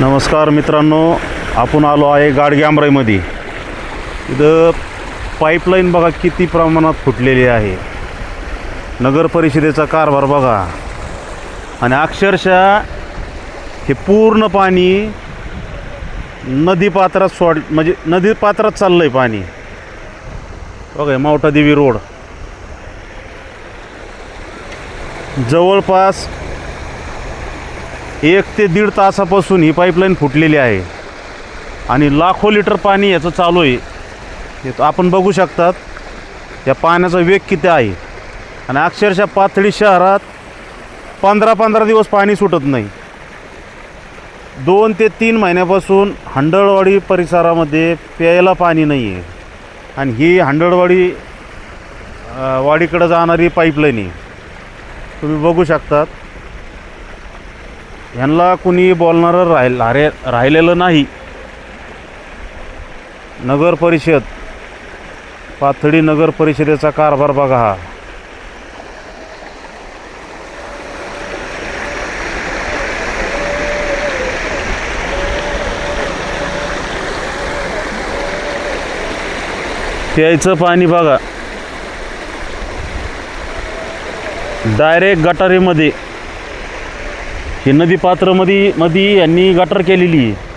नमस्कार मित्रांनो, आपण आलो आहे गाडगेआमराईमध्ये। इथं पाईपलाईन बघा किती प्रमाणात फुटलेली आहे। नगर परिषदेचा कारभार बघा, आणि अक्षरशः हे पूर्ण पाणी नदीपात्रात म्हणजे नदीपात्रात चाललंय पाणी। बघा मावठा देवी रोड जवळपास 1 ते 1.5 तासापासून ही पाईपलाईन फुटलेली आहे आणि लाखो लिटर पाणी याचं चालू आहे। हे आपण बघू शकतात या पाण्याचा वेग किती आहे। आणि अक्षरशः पाथडी शहरात 15 दिवस पाणी सुटत नाही। 2 ते 3 महिन्यापासून हंडळवाडी परिसरामध्ये प्यायला पाणी नाही आहे। आणि ही हंडळवाडी वाडीकडे जाणारी पाईपलाईन आहे, तुम्ही बघू शकतात। ह्यांना कुणी बोलणारं राहिलेलं नाही। नगर परिषद, पाथडी नगर परिषदेचा कारभार बघा हा। प्यायचं पाणी बघा डायरेक्ट गटारीमध्ये, ही नदीपात्रामध्ये यांनी गटर केलेली आहे।